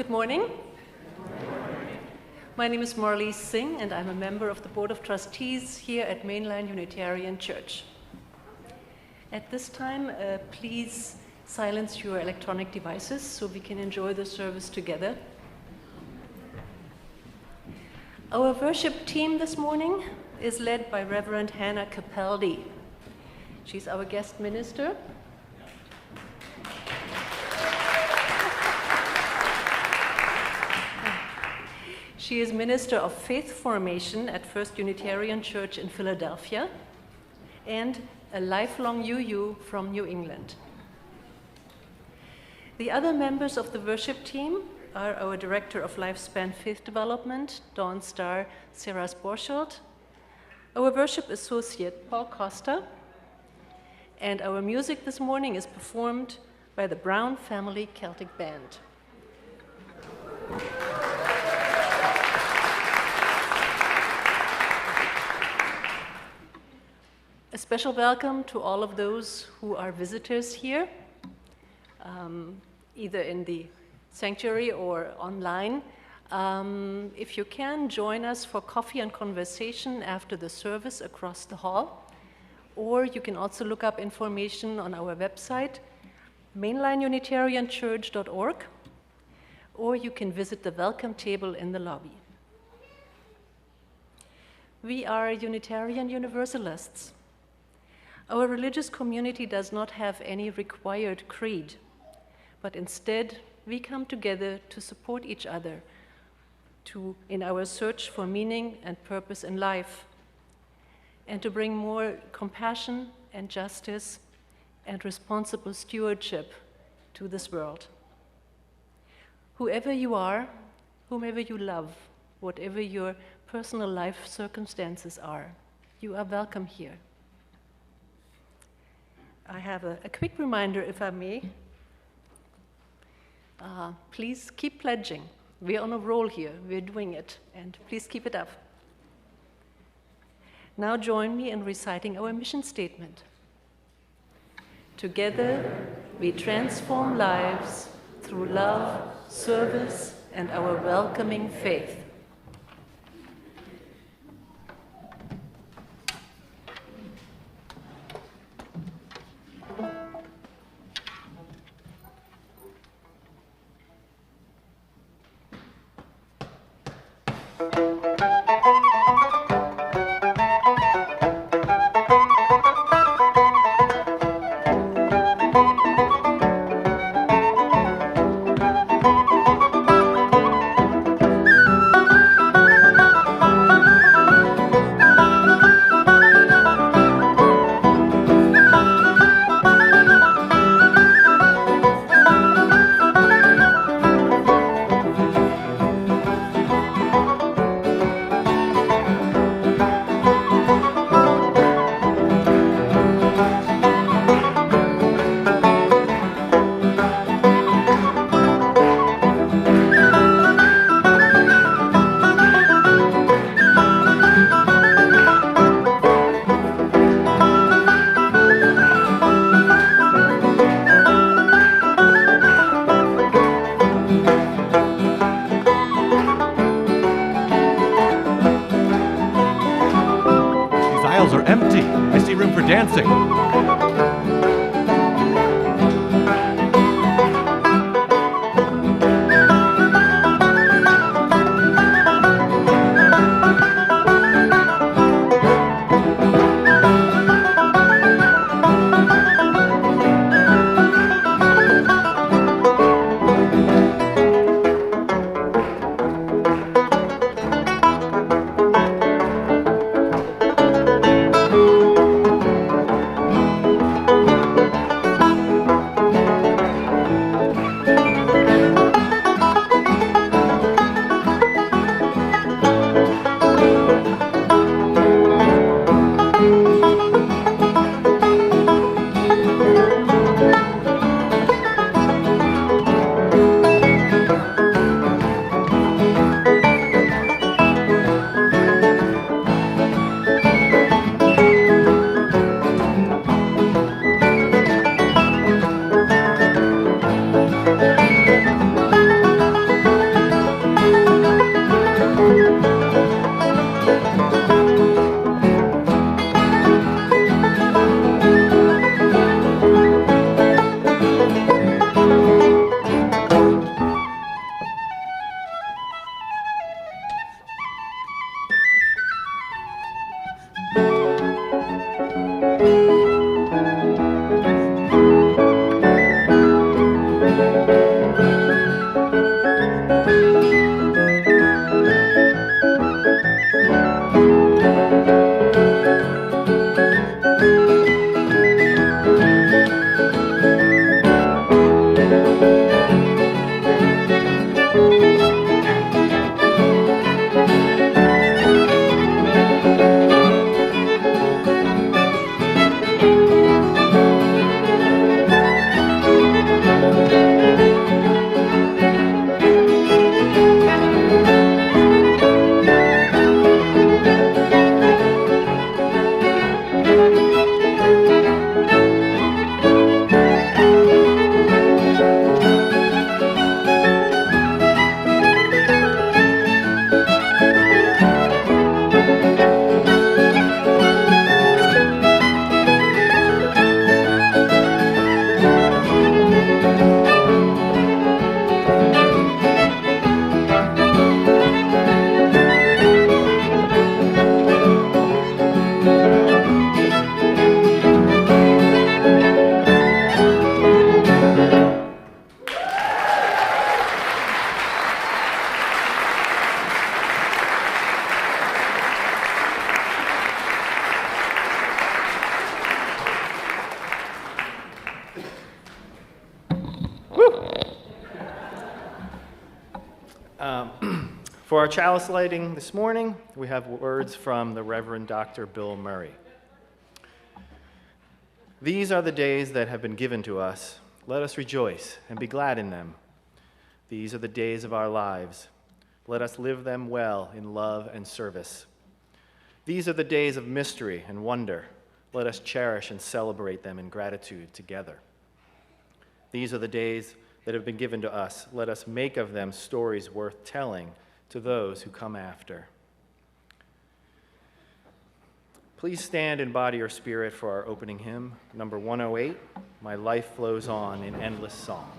Good morning. My name is Marlise Singh, and I'm a member of the Board of Trustees here at Mainline Unitarian Church. At this time, please silence your electronic devices so we can enjoy the service together. Our worship team this morning is led by Reverend Hannah Capaldi. She's our guest minister. She is Minister of Faith Formation at First Unitarian Church in Philadelphia and a lifelong UU from New England. The other members of the worship team are our Director of Lifespan Faith Development, Dawn Star Seras Borschild, our Worship Associate, Paul Costa, and our music this morning is performed by the Brown Family Celtic Band. A special welcome to all of those who are visitors here, either in the sanctuary or online. If you can, join us for coffee and conversation after the service across the hall, or you can also look up information on our website, mainlineunitarianchurch.org, or you can visit the welcome table in the lobby. We are Unitarian Universalists. Our religious community does not have any required creed, but instead we come together to support each other in our search for meaning and purpose in life, and to bring more compassion and justice and responsible stewardship to this world. Whoever you are, whomever you love, whatever your personal life circumstances are, you are welcome here. I have a quick reminder, if I may. Please keep pledging. We're on a roll here. We're doing it, and please keep it up. Now join me in reciting our mission statement. Together, we transform lives through love, service, and our welcoming faith. For our chalice lighting this morning, we have words from the Reverend Dr. Bill Murray. These are the days that have been given to us. Let us rejoice and be glad in them. These are the days of our lives. Let us live them well in love and service. These are the days of mystery and wonder. Let us cherish and celebrate them in gratitude together. These are the days that have been given to us. Let us make of them stories worth telling to those who come after. Please stand in body or spirit for our opening hymn, number 108, My Life Flows On in Endless Song.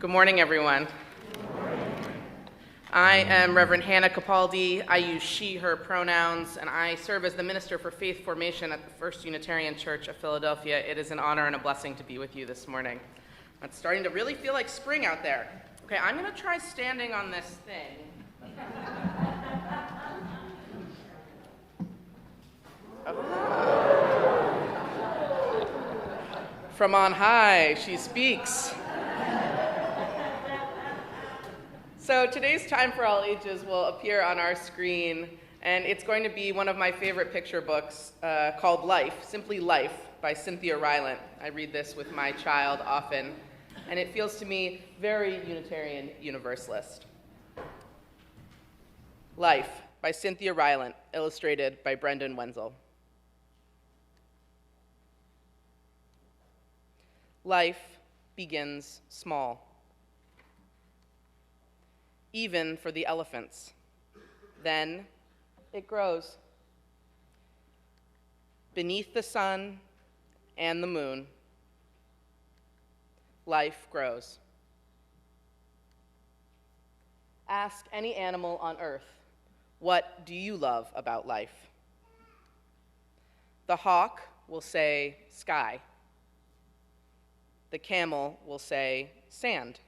Good morning, everyone. I am Reverend Hannah Capaldi. I use she, her pronouns, and I serve as the Minister for Faith Formation at the First Unitarian Church of Philadelphia. It is an honor and a blessing to be with you this morning. It's starting to really feel like spring out there. Okay, I'm going to try standing on this thing. From on high, she speaks. So today's Time for All Ages will appear on our screen, and it's going to be one of my favorite picture books called Life, simply Life, by Cynthia Rylant. I read this with my child often, and it feels to me very Unitarian Universalist. Life, by Cynthia Rylant, illustrated by Brendan Wenzel. Life begins small. Even for the elephants. Then it grows. Beneath the sun and the moon, life grows. Ask any animal on earth, what do you love about life? The hawk will say sky. The camel will say sand.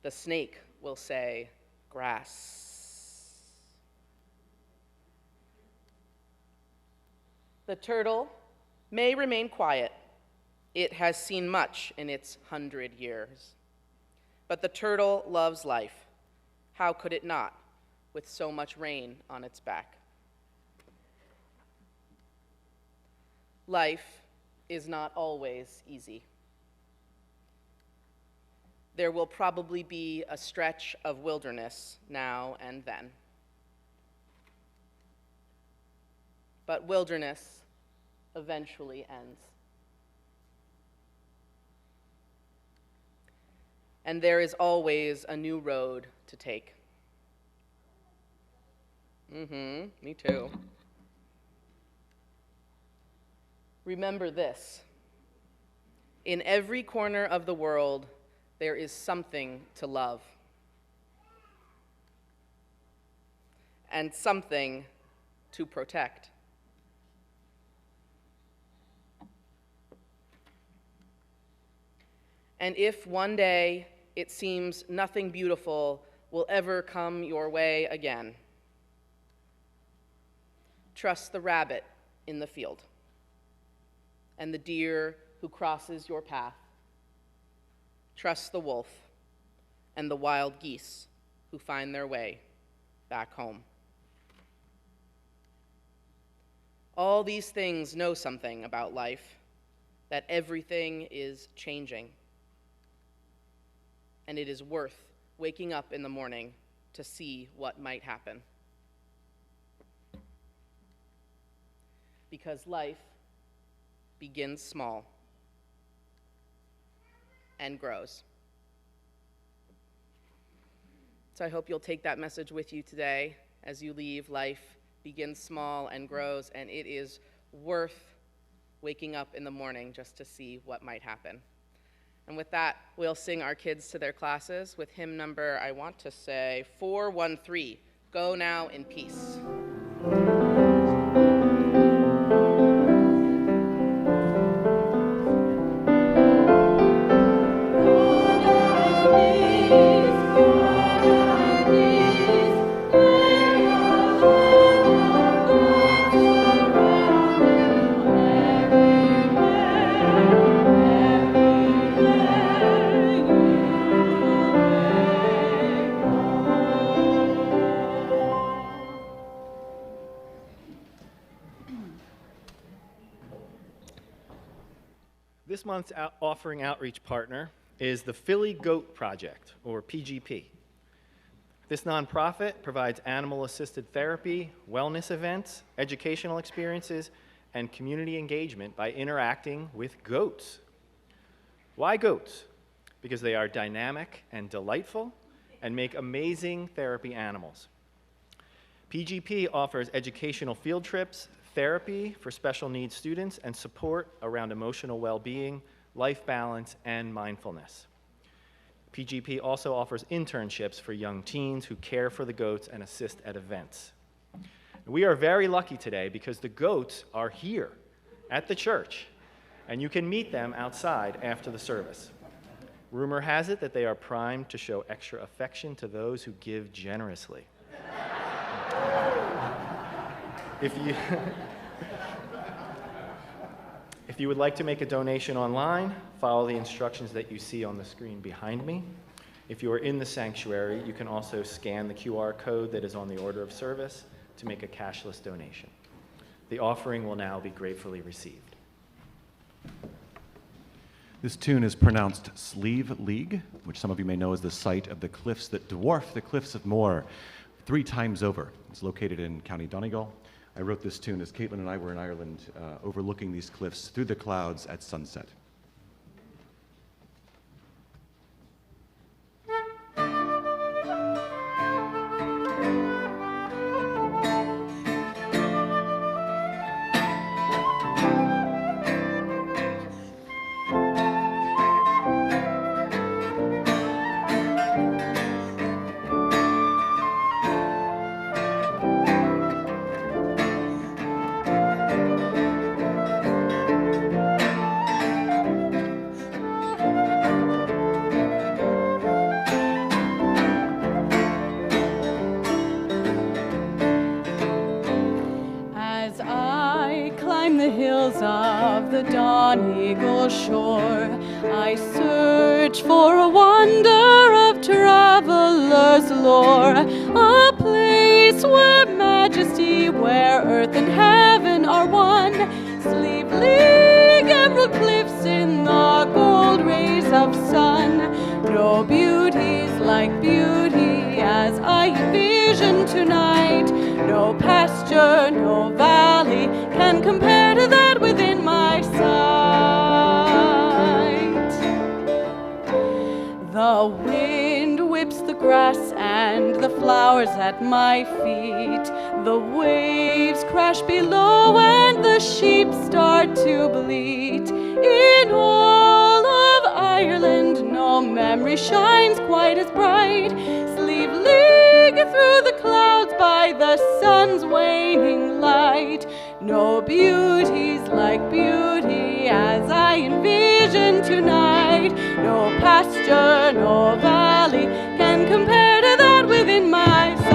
The snake will say, grass. The turtle may remain quiet. It has seen much in its 100 years. But the turtle loves life. How could it not, with so much rain on its back? Life is not always easy. There will probably be a stretch of wilderness now and then. But wilderness eventually ends. And there is always a new road to take. Me too. Remember this. In every corner of the world, there is something to love. And something to protect. And if one day it seems nothing beautiful will ever come your way again, trust the rabbit in the field and the deer who crosses your path. Trust the wolf and the wild geese who find their way back home. All these things know something about life, that everything is changing. And it is worth waking up in the morning to see what might happen. Because life begins small and grows. So I hope you'll take that message with you today as you leave. Life begins small and grows, and it is worth waking up in the morning just to see what might happen. And with that, we'll sing our kids to their classes with hymn number, I want to say, 413, Go Now in Peace. This month's offering outreach partner is the Philly Goat Project, or PGP. This nonprofit provides animal-assisted therapy, wellness events, educational experiences, and community engagement by interacting with goats. Why goats? Because they are dynamic and delightful and make amazing therapy animals. PGP offers educational field trips, therapy for special needs students, and support around emotional well-being, life balance, and mindfulness. PGP also offers internships for young teens who care for the goats and assist at events. We are very lucky today because the goats are here at the church, and you can meet them outside after the service. Rumor has it that they are primed to show extra affection to those who give generously. If you would like to make a donation online, follow the instructions that you see on the screen behind me. If you are in the sanctuary, you can also scan the QR code that is on the order of service to make a cashless donation. The offering will now be gratefully received. This tune is pronounced Sleeve League, which some of you may know is the site of the cliffs that dwarf the Cliffs of Moher 3 times over. It's located in County Donegal. I wrote this tune as Caitlin and I were in Ireland, overlooking these cliffs through the clouds at sunset. the Donegal shore. I search for a wonder of traveler's lore, a place where majesty, where earth and heaven are one. Sleeve League, emerald cliffs in the gold rays of sun. No beauties like beauty as I envision tonight. No pasture, no valley can compare to that within my sight. The wind whips the grass and the flowers at my feet. The waves crash below and the sheep start to bleat. In all of Ireland, no memory shines quite as bright. Sleeve League through the clouds by the sun's waning light. No beauties like beauty as I envision tonight. No pasture, no valley can compare to that within my sight.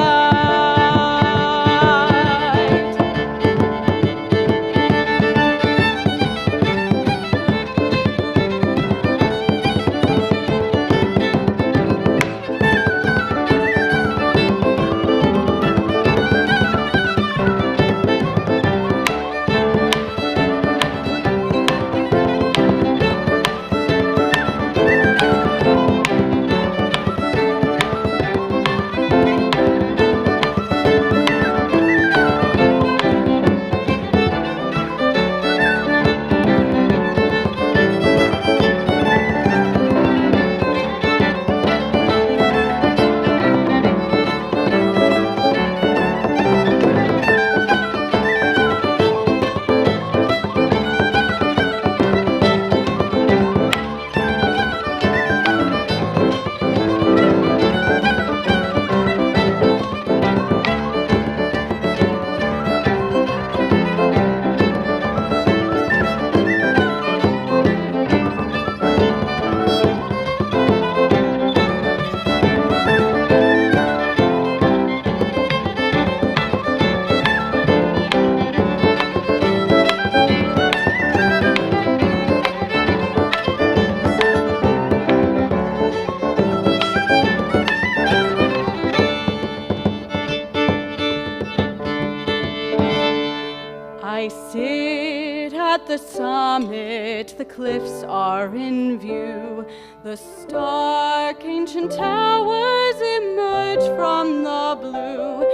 I sit at the summit, the cliffs are in view. The stark ancient towers emerge from the blue.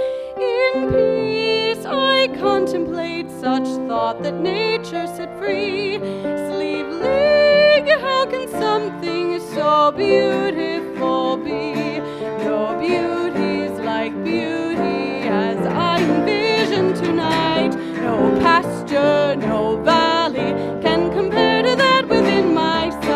In peace I contemplate such thought that nature set free. Sleeve League, how can something so beautiful be? No beauties like beauty as I envision tonight. No pasture, no valley can compare to that within my sight.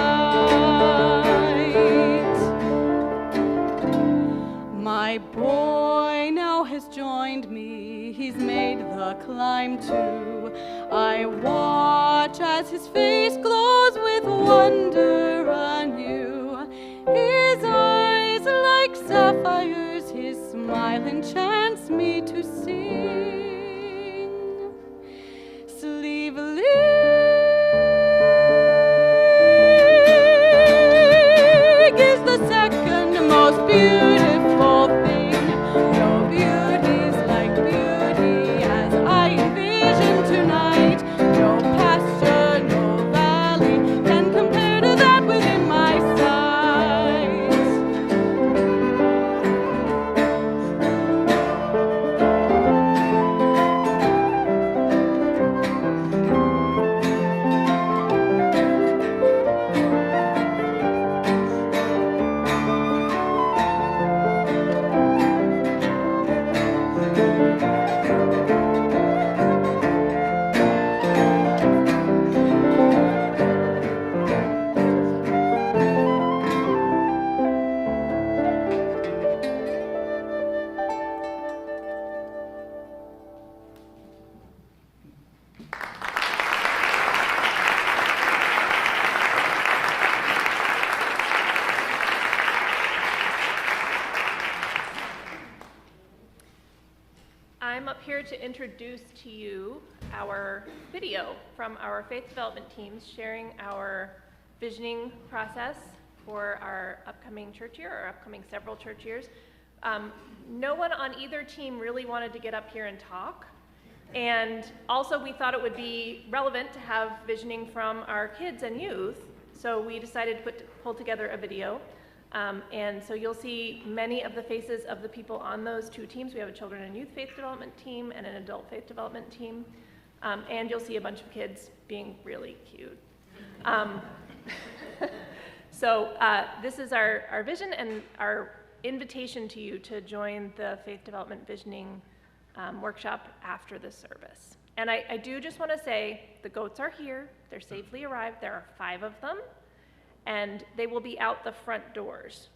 My boy now has joined me, he's made the climb too. I watch as his face glows with wonder anew. His eyes like sapphires, his smile enchants me to sing. Sleeve League is the second most beautiful thing. No beauties like beauty as I envision tonight. No pasture, no valley can compare to that within my sight. up here to introduce to you our video from our faith development teams sharing our visioning process for our upcoming church year, or upcoming several church years. No one on either team really wanted to get up here and talk. And also we thought it would be relevant to have visioning from our kids and youth. So we decided to pull together a video. And so you'll see many of the faces of the people on those two teams. We have a children and youth faith development team and an adult faith development team. And you'll see a bunch of kids being really cute. So this is our vision and our invitation to you to join the faith development visioning workshop after the service. And I do just want to say the goats are here. They're safely arrived. There are 5 of them. And they will be out the front doors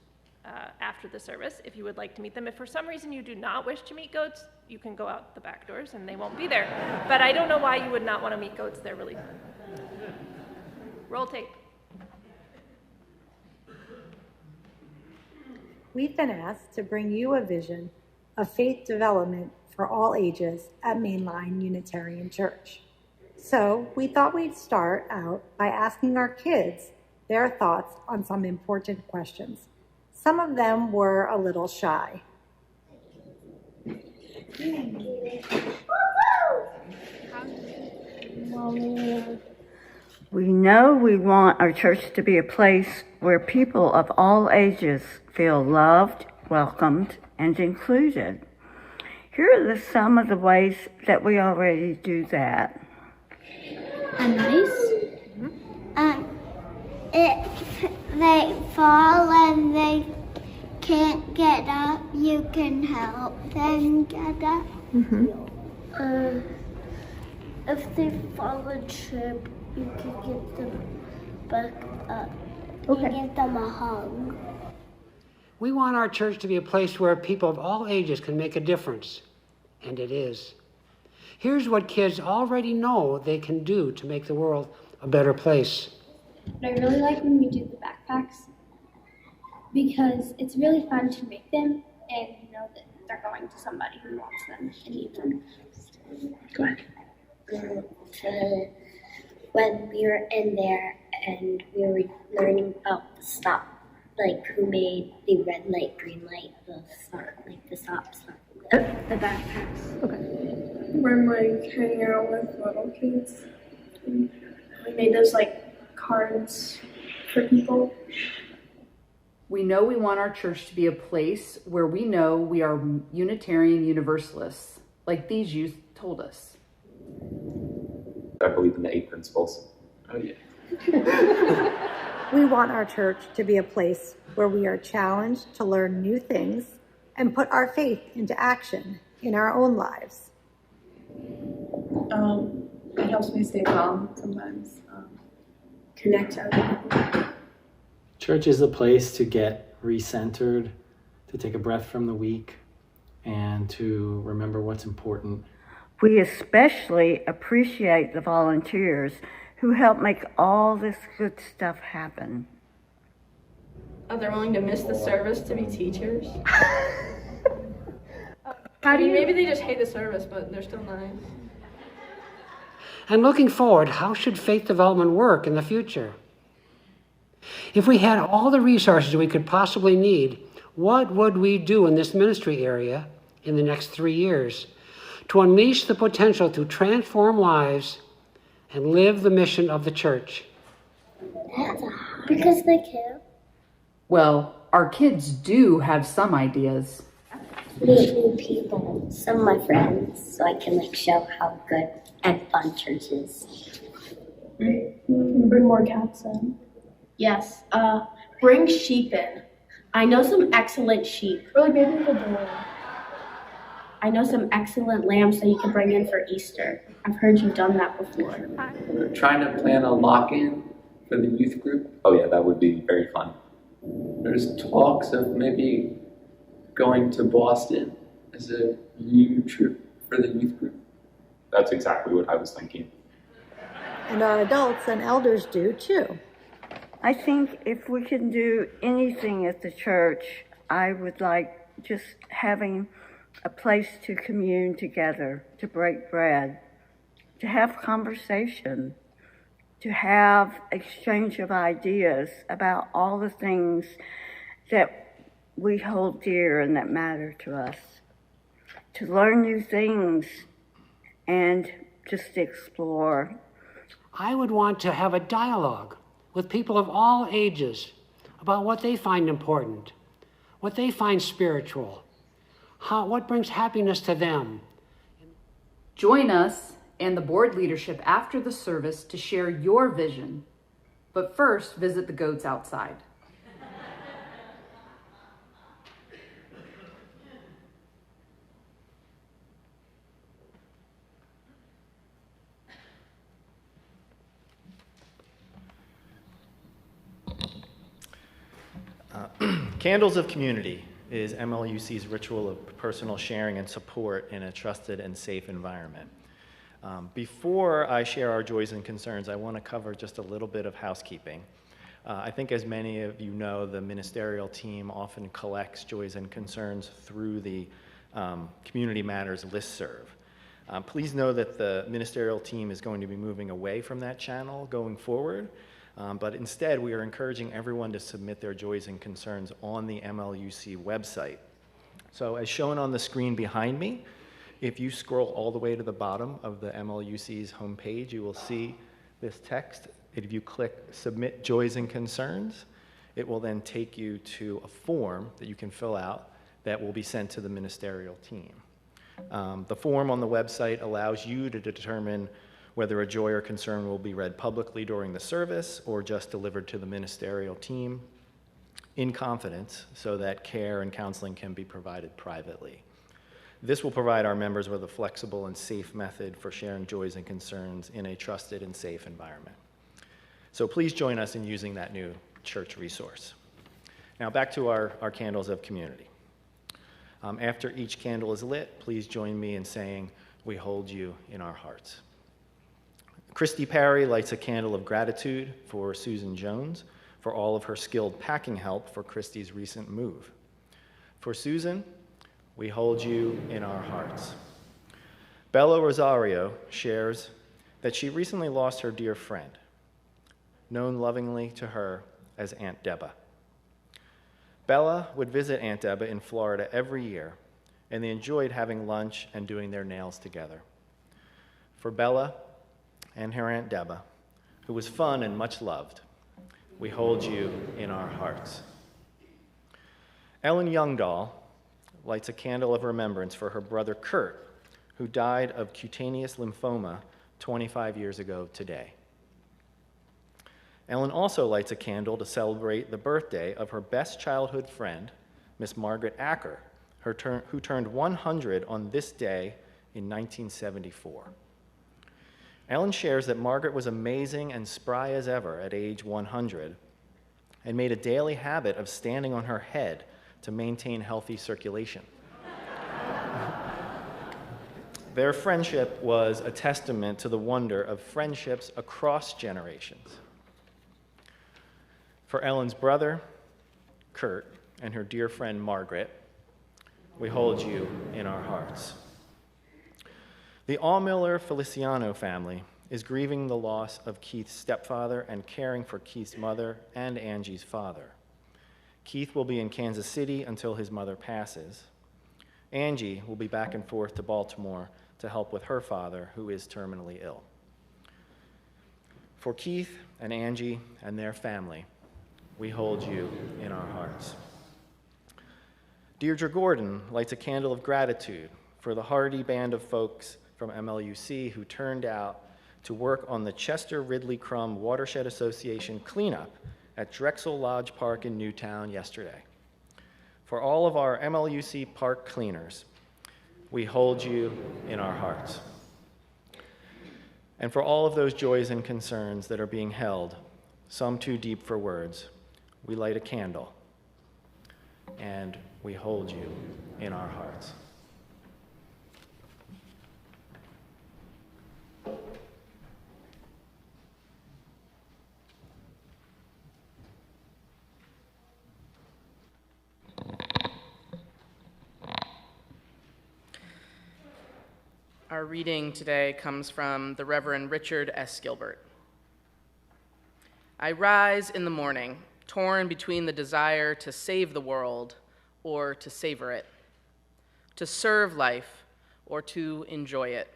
after the service if you would like to meet them. If for some reason you do not wish to meet goats, you can go out the back doors and they won't be there. But I don't know why you would not want to meet goats. They're really fun. Roll tape. We've been asked to bring you a vision of faith development for all ages at Mainline Unitarian Church. So we thought we'd start out by asking our kids their thoughts on some important questions. Some of them were a little shy. We know we want our church to be a place where people of all ages feel loved, welcomed, and included. Here are some of the ways that we already do that. If they fall and they can't get up, you can help them get up. If they fall and trip, you can get them back up. Okay. And give them a hug. We want our church to be a place where people of all ages can make a difference, and it is. Here's what kids already know they can do to make the world a better place. But I really like when we do the backpacks because it's really fun to make them and you know that they're going to somebody who wants them and needs them. Go ahead. When we were in there and we were learning about the stop, like who made the red light, green light, the stop sign. The backpacks. Okay. When like hanging out with little kids. We made those like cards for people. We know we want our church to be a place where we know we are Unitarian Universalists, like these youth told us. I believe in the 8 principles. Oh, yeah. We want our church to be a place where we are challenged to learn new things and put our faith into action in our own lives. It helps me stay calm sometimes. Connect to other people. Church is a place to get recentered, to take a breath from the week, and to remember what's important. We especially appreciate the volunteers who help make all this good stuff happen. They're willing to miss the service to be teachers. Maybe they just hate the service, but they're still nice. And looking forward, how should faith development work in the future? If we had all the resources we could possibly need, what would we do in this ministry area in the next 3 years to unleash the potential to transform lives and live the mission of the church? Because they can. Well, our kids do have some ideas. Meet new people, some of my friends, so I can show how good and fun church is. Bring more cats in. Yes, bring sheep in. I know some excellent sheep. Or like maybe the door. I know some excellent lambs that you can bring in for Easter. I've heard you've done that before. We're trying to plan a lock-in for the youth group. Oh yeah, that would be very fun. There's talks of maybe going to Boston as a youth trip for the youth group. That's exactly what I was thinking. And our adults and elders do too. I think if we can do anything at the church, I would like just having a place to commune together, to break bread, to have conversation, to have exchange of ideas about all the things that we hold dear and that matter to us, to learn new things and just explore. I would want to have a dialogue with people of all ages about what they find important, what they find spiritual, what brings happiness to them. Join us and the board leadership after the service to share your vision. But first, visit the goats outside. Candles of Community is MLUC's ritual of personal sharing and support in a trusted and safe environment. Before I share our joys and concerns, I want to cover just a little bit of housekeeping. I think as many of you know, the ministerial team often collects joys and concerns through the Community Matters listserv. Please know that the ministerial team is going to be moving away from that channel going forward, but instead we are encouraging everyone to submit their joys and concerns on the MLUC website. So as shown on the screen behind me, if you scroll all the way to the bottom of the MLUC's homepage, you will see this text. If you click Submit Joys and Concerns, it will then take you to a form that you can fill out that will be sent to the ministerial team. The form on the website allows you to determine whether a joy or concern will be read publicly during the service or just delivered to the ministerial team in confidence so that care and counseling can be provided privately. This will provide our members with a flexible and safe method for sharing joys and concerns in a trusted and safe environment. So please join us in using that new church resource. Now back to our candles of community. After each candle is lit, please join me in saying, "We hold you in our hearts." Christy Parry lights a candle of gratitude for Susan Jones for all of her skilled packing help for Christy's recent move. For Susan, we hold you in our hearts. Bella Rosario shares that she recently lost her dear friend, known lovingly to her as Aunt Deba. Bella would visit Aunt Deba in Florida every year, and they enjoyed having lunch and doing their nails together. For Bella and her Aunt Deba, who was fun and much loved, we hold you in our hearts. Ellen Youngdahl lights a candle of remembrance for her brother Kurt, who died of cutaneous lymphoma 25 years ago today. Ellen also lights a candle to celebrate the birthday of her best childhood friend, Miss Margaret Acker, who turned 100 on this day in 1974. Ellen shares that Margaret was amazing and spry as ever at age 100 and made a daily habit of standing on her head to maintain healthy circulation. Their friendship was a testament to the wonder of friendships across generations. For Ellen's brother, Kurt, and her dear friend, Margaret, we hold you in our hearts. The Allmiller Feliciano family is grieving the loss of Keith's stepfather and caring for Keith's mother and Angie's father. Keith will be in Kansas City until his mother passes. Angie will be back and forth to Baltimore to help with her father, who is terminally ill. For Keith and Angie and their family, we hold you in our hearts. Deirdre Gordon lights a candle of gratitude for the hardy band of folks from MLUC who turned out to work on the Chester Ridley Crum Watershed Association cleanup at Drexel Lodge Park in Newtown yesterday. For all of our MLUC park cleaners, we hold you in our hearts. And for all of those joys and concerns that are being held, some too deep for words, we light a candle and we hold you in our hearts. Our reading today comes from the Reverend Richard S. Gilbert. I rise in the morning, torn between the desire to save the world or to savor it, to serve life or to enjoy it,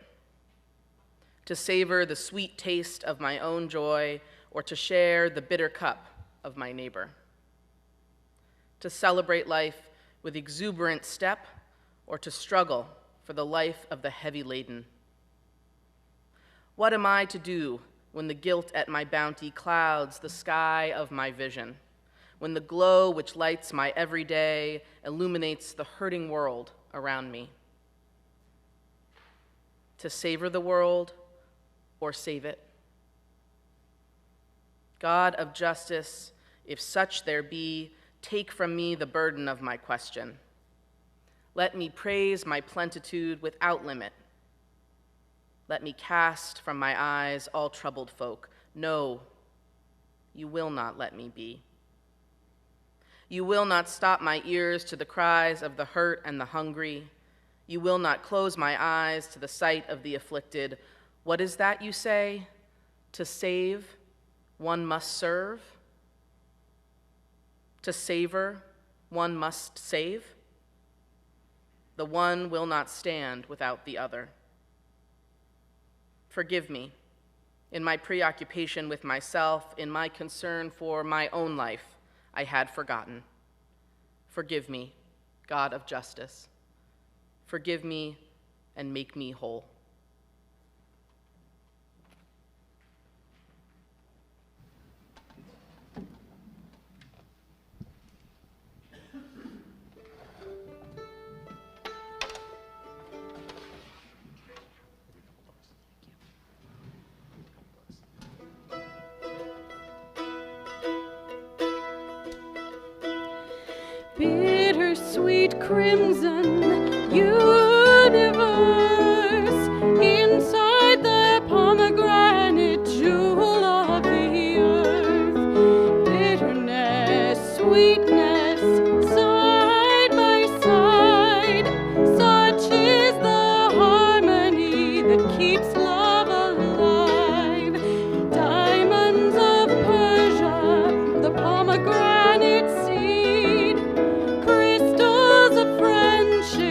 to savor the sweet taste of my own joy or to share the bitter cup of my neighbor, to celebrate life with exuberant step or to struggle for the life of the heavy laden. What am I to do when the guilt at my bounty clouds the sky of my vision, when the glow which lights my every day illuminates the hurting world around me? To savor the world or save it? God of justice, if such there be, take from me the burden of my question. Let me praise my plenitude without limit. Let me cast from my eyes all troubled folk. No, you will not let me be. You will not stop my ears to the cries of the hurt and the hungry. You will not close my eyes to the sight of the afflicted. What is that you say? To save, one must serve? To savor, one must save? The one will not stand without the other. Forgive me in my preoccupation with myself, in my concern for my own life, I had forgotten. Forgive me, God of justice. Forgive me and make me whole. Bittersweet crimson universe, inside the pomegranate jewel of the earth. Bitterness, sweetness, side by side, such is the harmony that keeps love alive. Diamonds of Persia, the pomegranate seed, crystals of friendship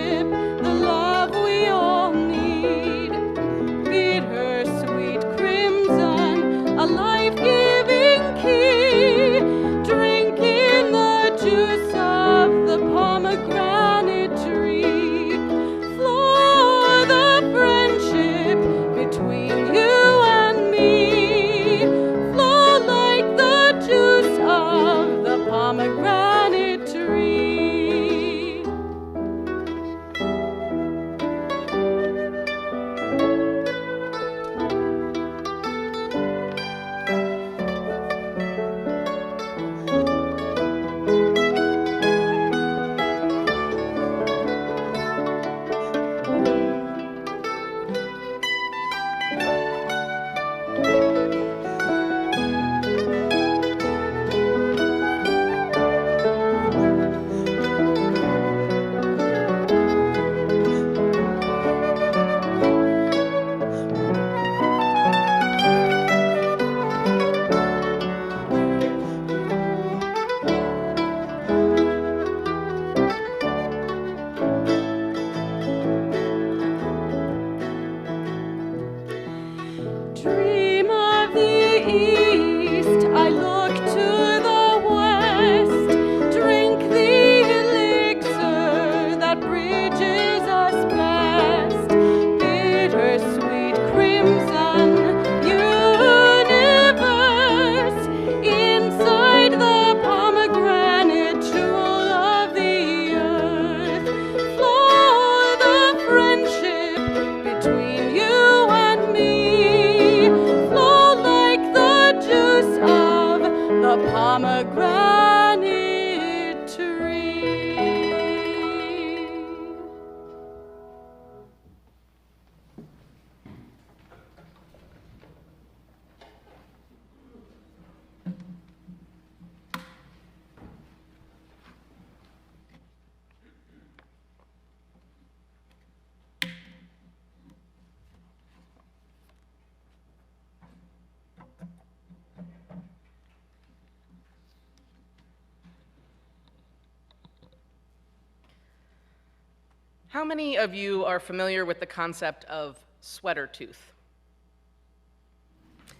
How many of you are familiar with the concept of sweater tooth?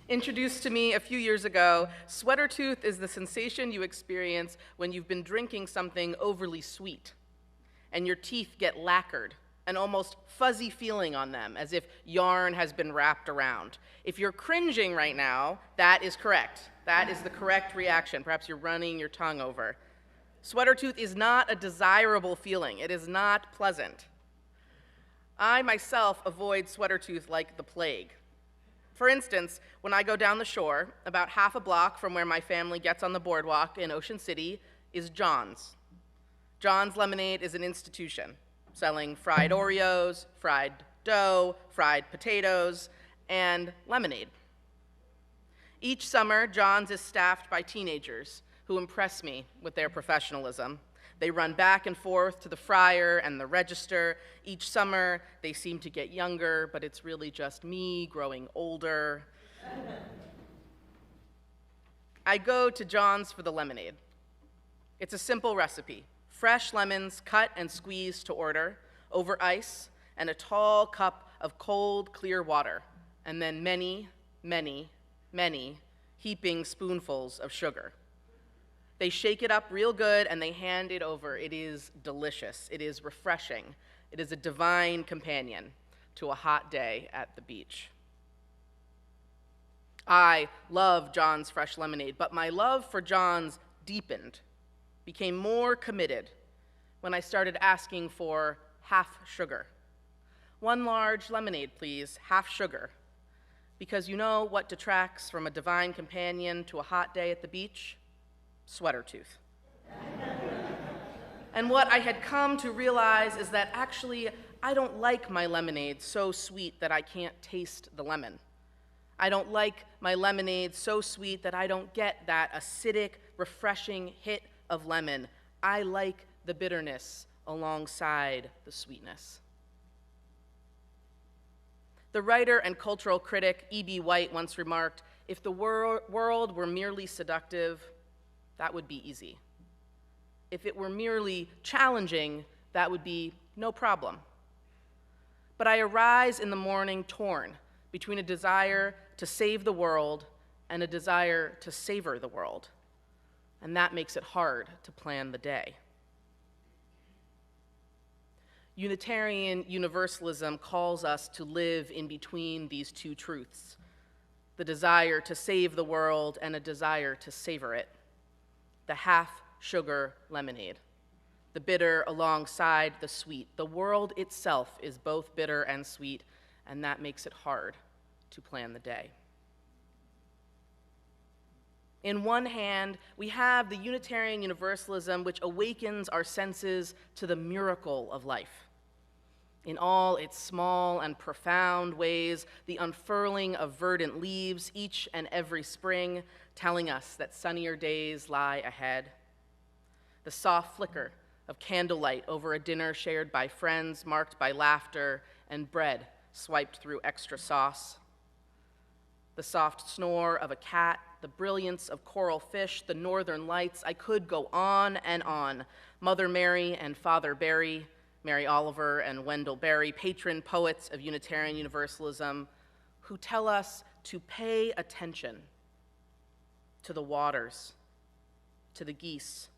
Introduced to me a few years ago, sweater tooth is the sensation you experience when you've been drinking something overly sweet and your teeth get lacquered, an almost fuzzy feeling on them, as if yarn has been wrapped around. If you're cringing right now, that is correct. That is the correct reaction. Perhaps you're running your tongue over. Sweater tooth is not a desirable feeling. It is not pleasant. I myself avoid sweater tooth like the plague. For instance, when I go down the shore, about half a block from where my family gets on the boardwalk in Ocean City is John's. John's Lemonade is an institution, selling fried Oreos, fried dough, fried potatoes, and lemonade. Each summer, John's is staffed by teenagers who impress me with their professionalism. They run back and forth to the fryer and the register. Each summer, they seem to get younger, but it's really just me growing older. I go to John's for the lemonade. It's a simple recipe: fresh lemons cut and squeezed to order, over ice, and a tall cup of cold, clear water, and then many, many, many heaping spoonfuls of sugar. They shake it up real good and they hand it over. It is delicious. It is refreshing. It is a divine companion to a hot day at the beach. I love John's fresh lemonade, but my love for John's deepened, became more committed when I started asking for half sugar. 1 large lemonade, please, half sugar. Because you know what detracts from a divine companion to a hot day at the beach? Sweater tooth. And what I had come to realize is that actually I don't like my lemonade so sweet that I can't taste the lemon. I don't like my lemonade so sweet that I don't get that acidic, refreshing hit of lemon. I like the bitterness alongside the sweetness. The writer and cultural critic E.B. White once remarked, "If the world were merely seductive, that would be easy. If it were merely challenging, that would be no problem. But I arise in the morning torn between a desire to save the world and a desire to savor the world, and that makes it hard to plan the day." Unitarian Universalism calls us to live in between these two truths, the desire to save the world and a desire to savor it. The half-sugar lemonade, the bitter alongside the sweet. The world itself is both bitter and sweet, and that makes it hard to plan the day. In one hand, we have the Unitarian Universalism, which awakens our senses to the miracle of life. In all its small and profound ways, the unfurling of verdant leaves each and every spring, telling us that sunnier days lie ahead. The soft flicker of candlelight over a dinner shared by friends, marked by laughter and bread swiped through extra sauce. The soft snore of a cat, the brilliance of coral fish, the northern lights. I could go on and on. Mother Mary and Father Barry, Mary Oliver and Wendell Berry, patron poets of Unitarian Universalism, who tell us to pay attention to the waters, to the geese,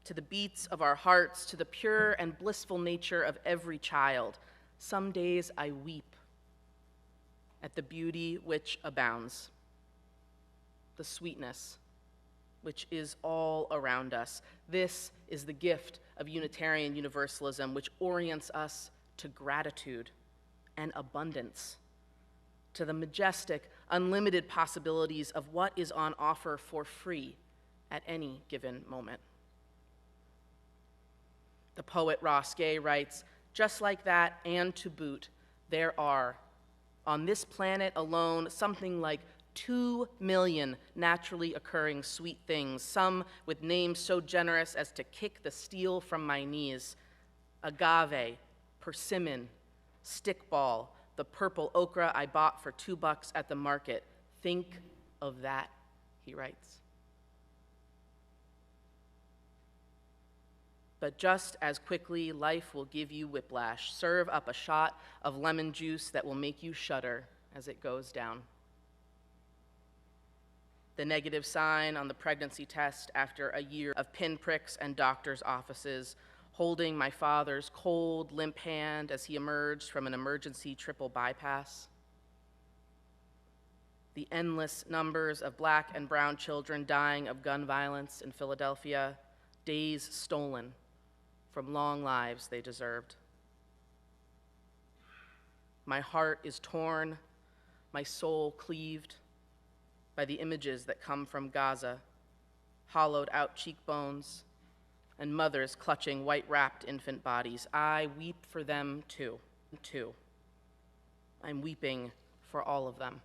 to the beats of our hearts, to the pure and blissful nature of every child. Some days I weep at the beauty which abounds, the sweetness which is all around us. This is the gift of Unitarian Universalism, which orients us to gratitude and abundance, to the majestic, unlimited possibilities of what is on offer for free at any given moment. The poet Ross Gay writes, "Just like that, and to boot, there are, on this planet alone, something like 2 million naturally occurring sweet things, some with names so generous as to kick the steel from my knees. Agave, persimmon, stickball, the purple okra I bought for $2 at the market. Think of that," he writes. But just as quickly, life will give you whiplash. Serve up a shot of lemon juice that will make you shudder as it goes down. The negative sign on the pregnancy test after a year of pinpricks and doctor's offices, holding my father's cold, limp hand as he emerged from an emergency triple bypass. The endless numbers of black and brown children dying of gun violence in Philadelphia, days stolen from long lives they deserved. My heart is torn, my soul cleaved by the images that come from Gaza, hollowed out cheekbones, and mothers clutching white-wrapped infant bodies. I weep for them too. I'm weeping for all of them.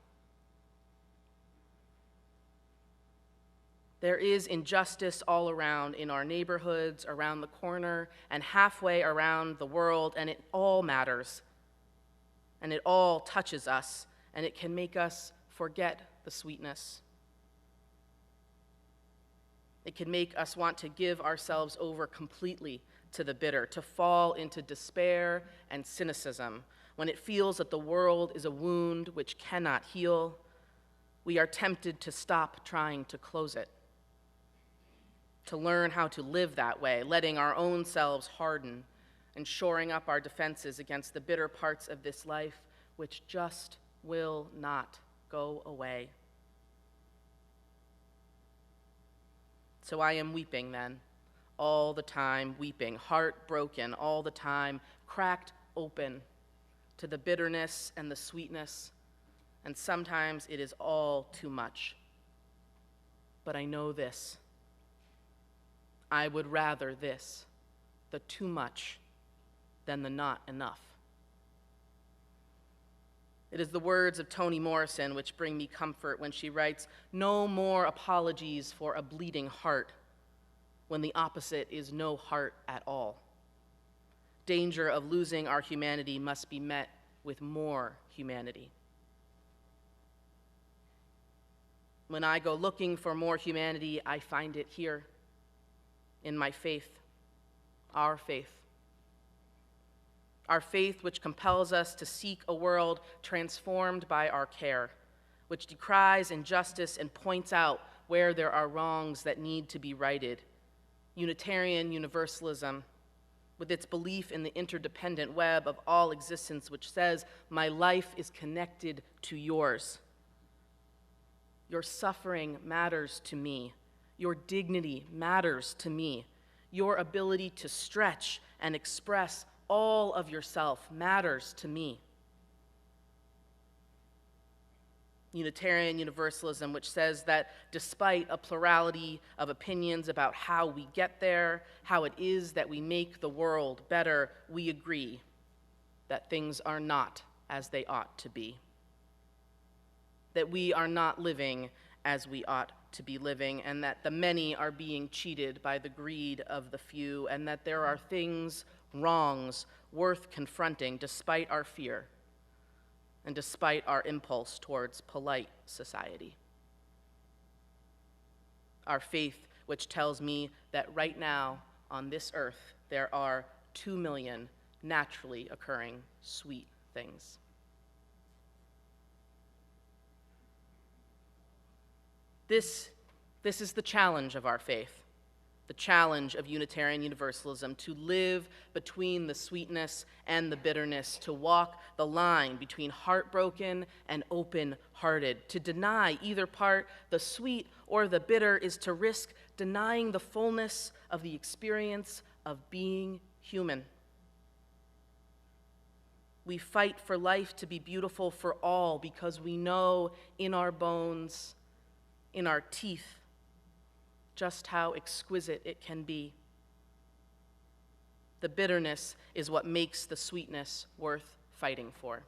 There is injustice all around in our neighborhoods, around the corner, and halfway around the world, and it all matters. And it all touches us, and it can make us forget the sweetness. It can make us want to give ourselves over completely to the bitter, to fall into despair and cynicism. When it feels that the world is a wound which cannot heal, we are tempted to stop trying to close it, to learn how to live that way, letting our own selves harden and shoring up our defenses against the bitter parts of this life which just will not go away. So I am weeping then, all the time weeping, heartbroken all the time, cracked open to the bitterness and the sweetness, and sometimes it is all too much. But I know this. I would rather this, the too much, than the not enough. It is the words of Toni Morrison which bring me comfort when she writes, "No more apologies for a bleeding heart when the opposite is no heart at all. Danger of losing our humanity must be met with more humanity." When I go looking for more humanity, I find it here, in my faith, our faith. Our faith which compels us to seek a world transformed by our care, which decries injustice and points out where there are wrongs that need to be righted. Unitarian Universalism, with its belief in the interdependent web of all existence, which says, my life is connected to yours. Your suffering matters to me. Your dignity matters to me. Your ability to stretch and express all of yourself matters to me. Unitarian Universalism, which says that despite a plurality of opinions about how we get there, how it is that we make the world better, we agree that things are not as they ought to be. That we are not living as we ought to be living, and that the many are being cheated by the greed of the few, and that there are things, wrongs, worth confronting despite our fear and despite our impulse towards polite society. Our faith, which tells me that right now on this earth there are 2 million naturally occurring sweet things. This is the challenge of our faith, the challenge of Unitarian Universalism, to live between the sweetness and the bitterness, to walk the line between heartbroken and open-hearted. To deny either part, the sweet or the bitter, is to risk denying the fullness of the experience of being human. We fight for life to be beautiful for all because we know in our bones, in our teeth, just how exquisite it can be. The bitterness is what makes the sweetness worth fighting for.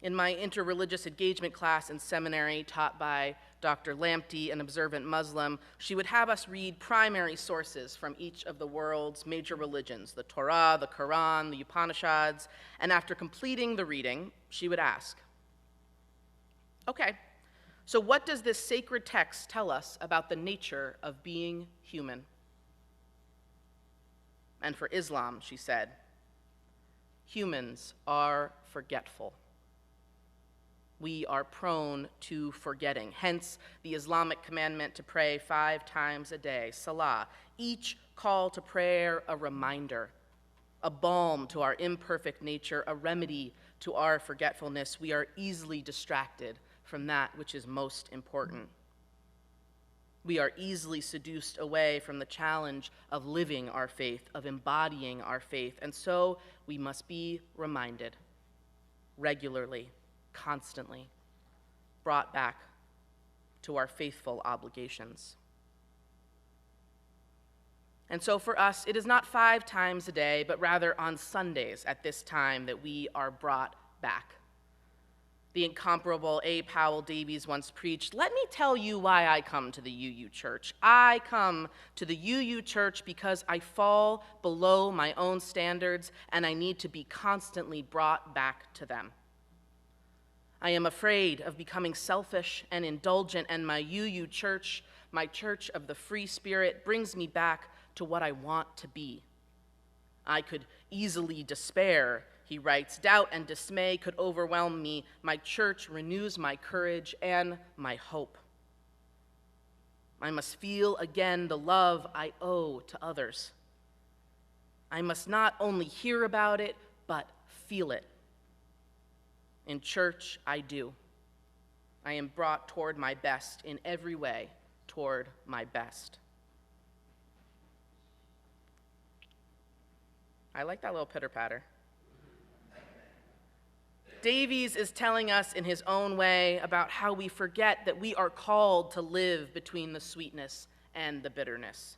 In my interreligious engagement class in seminary, taught by Dr. Lamptey, an observant Muslim, she would have us read primary sources from each of the world's major religions, the Torah, the Quran, the Upanishads, and after completing the reading, she would ask, okay, So what does this sacred text tell us about the nature of being human? And for Islam, she said, humans are forgetful. We are prone to forgetting. Hence, the Islamic commandment to pray 5 times a day, salah. Each call to prayer a reminder, a balm to our imperfect nature, a remedy to our forgetfulness. We are easily distracted from that which is most important. We are easily seduced away from the challenge of living our faith, of embodying our faith, and so we must be reminded regularly, constantly, brought back to our faithful obligations. And so for us, it is not 5 times a day, but rather on Sundays at this time that we are brought back. The incomparable A. Powell Davies once preached, "Let me tell you why I come to the UU Church. I come to the UU Church because I fall below my own standards and I need to be constantly brought back to them. I am afraid of becoming selfish and indulgent, and my UU Church, my Church of the Free Spirit, brings me back to what I want to be. I could easily despair," he writes. "Doubt and dismay could overwhelm me. My church renews my courage and my hope. I must feel again the love I owe to others. I must not only hear about it, but feel it. In church, I do. I am brought toward my best in every way, toward my best." I like that little pitter-patter. Davies is telling us in his own way about how we forget that we are called to live between the sweetness and the bitterness.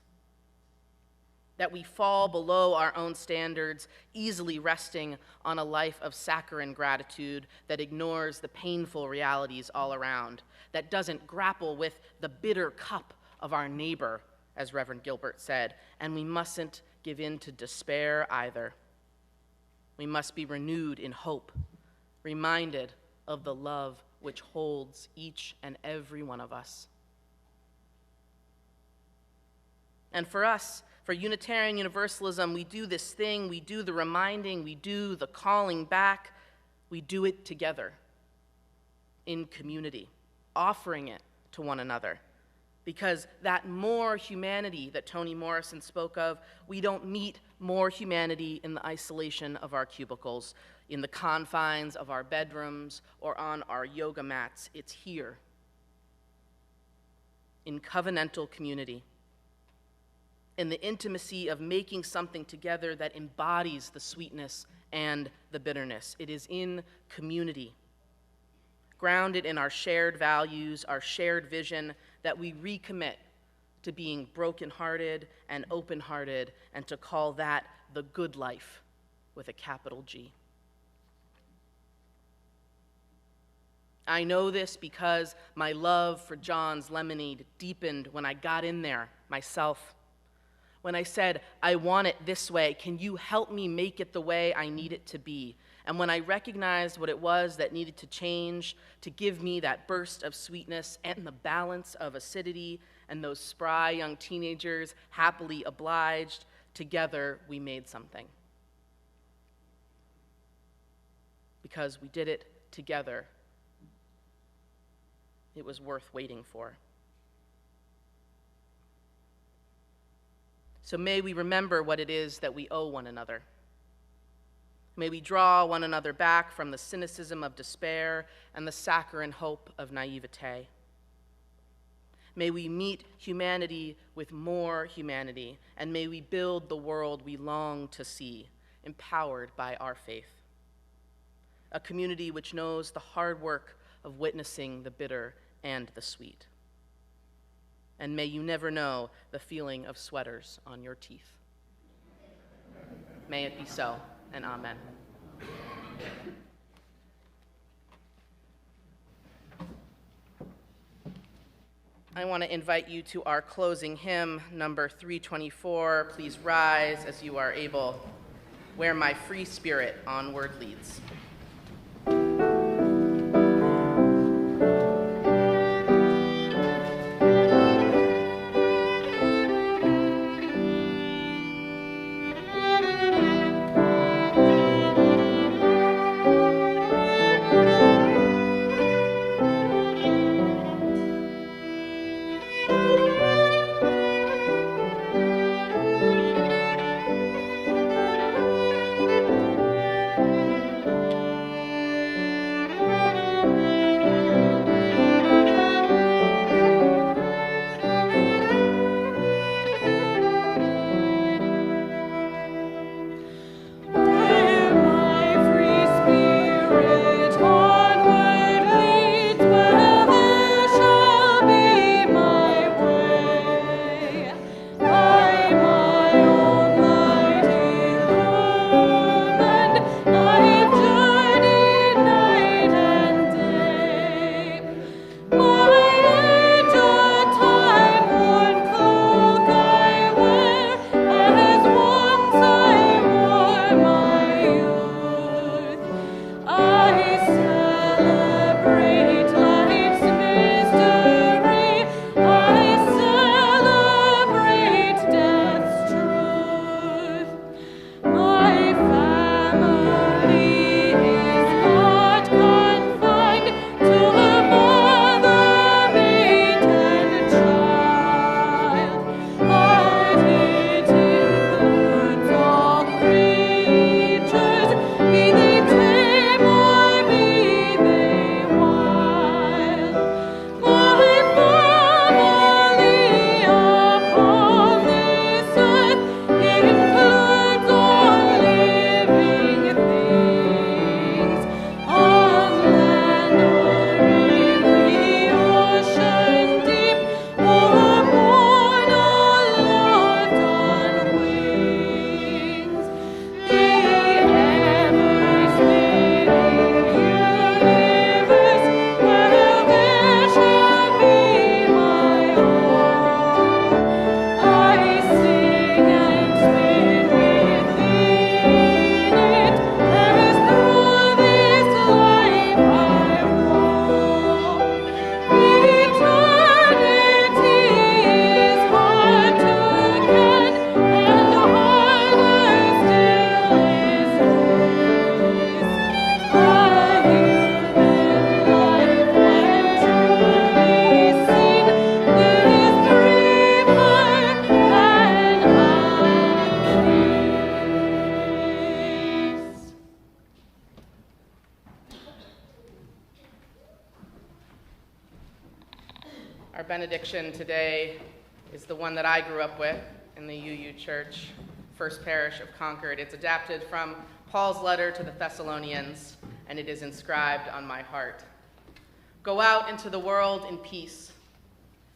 That we fall below our own standards, easily resting on a life of saccharine gratitude that ignores the painful realities all around, that doesn't grapple with the bitter cup of our neighbor, as Reverend Gilbert said, and we mustn't give in to despair either. We must be renewed in hope, reminded of the love which holds each and every one of us. And for us, for Unitarian Universalism, we do this thing, we do the reminding, we do the calling back, we do it together, in community, offering it to one another. Because that more humanity that Toni Morrison spoke of, we don't meet more humanity in the isolation of our cubicles, in the confines of our bedrooms, or on our yoga mats. It's here, in covenantal community, in the intimacy of making something together that embodies the sweetness and the bitterness. It is in community, grounded in our shared values, our shared vision, that we recommit to being brokenhearted and open-hearted, and to call that the good life with a capital G. I know this because my love for John's Lemonade deepened when I got in there myself. When I said, "I want it this way, can you help me make it the way I need it to be?" And when I recognized what it was that needed to change to give me that burst of sweetness and the balance of acidity, and those spry young teenagers happily obliged, together we made something. Because we did it together, it was worth waiting for. So may we remember what it is that we owe one another. May we draw one another back from the cynicism of despair and the saccharine hope of naivete. May we meet humanity with more humanity, and may we build the world we long to see, empowered by our faith. A community which knows the hard work of witnessing the bitter and the sweet. And may you never know the feeling of sweaters on your teeth. May it be so, and amen. I want to invite you to our closing hymn, number 324. Please rise as you are able. Where my free spirit onward leads. benediction today is the one that I grew up with in the UU Church, First Parish of Concord. It's adapted from Paul's letter to the Thessalonians, and it is inscribed on my heart. Go out into the world in peace.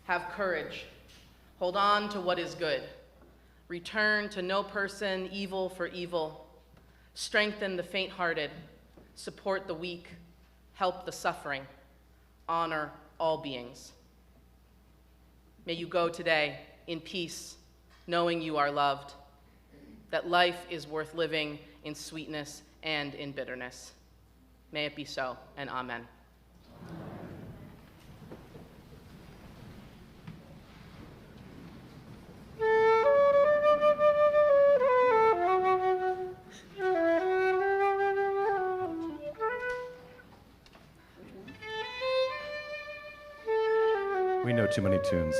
Have courage. Hold on to what is good. Return to no person evil for evil. Strengthen the faint-hearted. Support the weak. Help the suffering. Honor all beings. May you go today in peace, knowing you are loved, that life is worth living in sweetness and in bitterness. May it be so, and amen. We know too many tunes.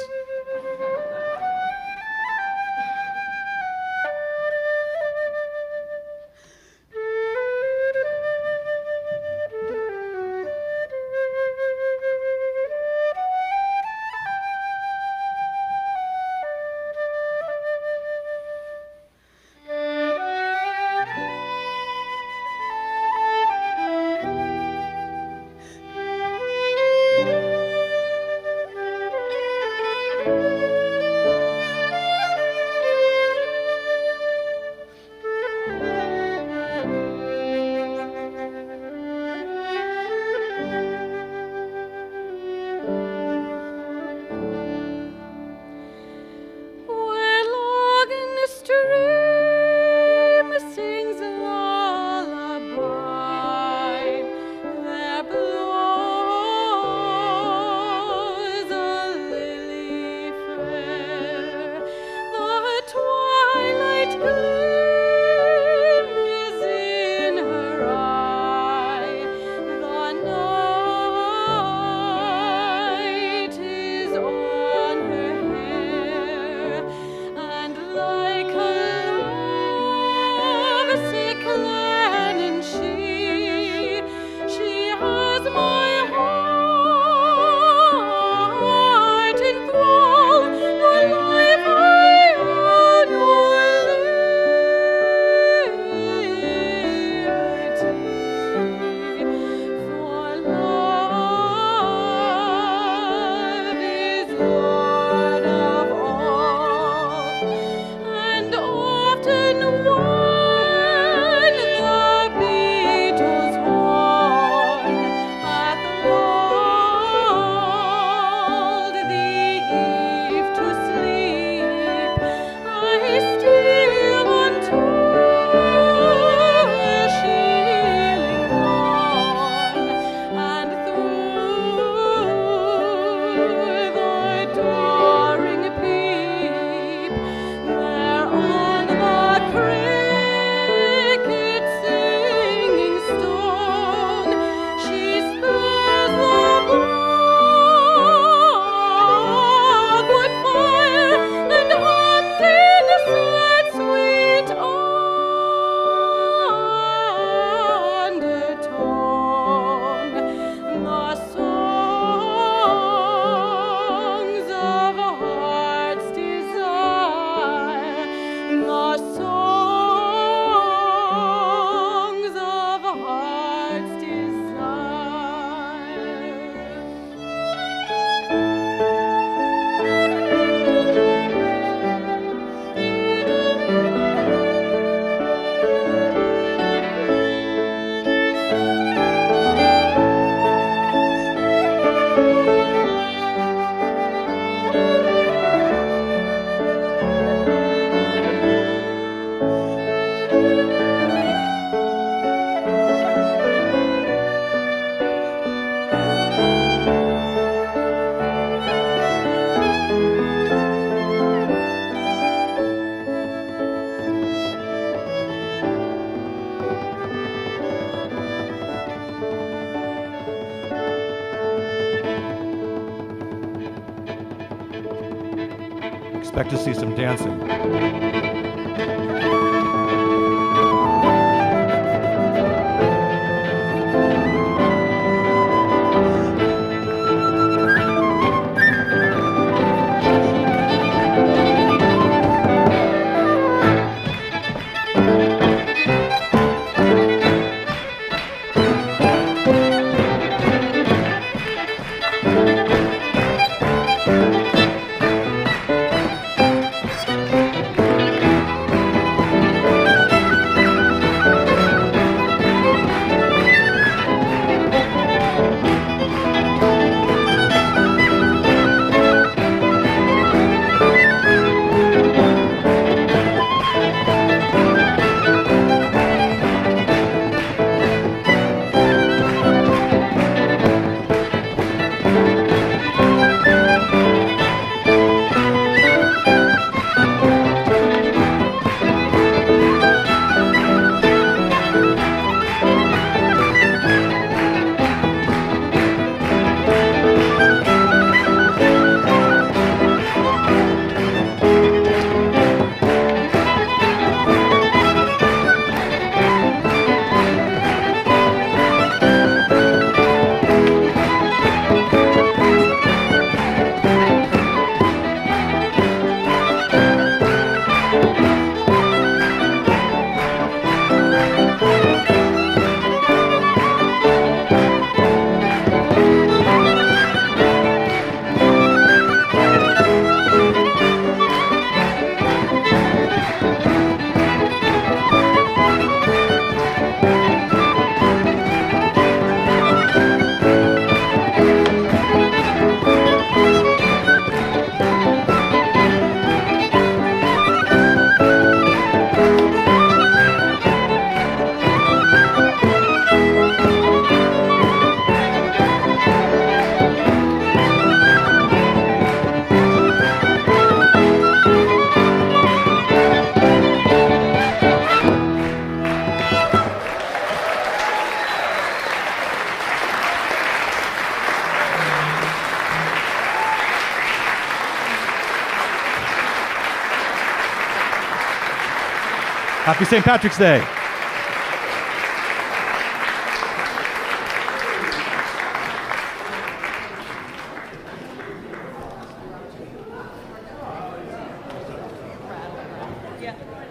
Expect to see some dancing. Happy St. Patrick's Day. Yeah.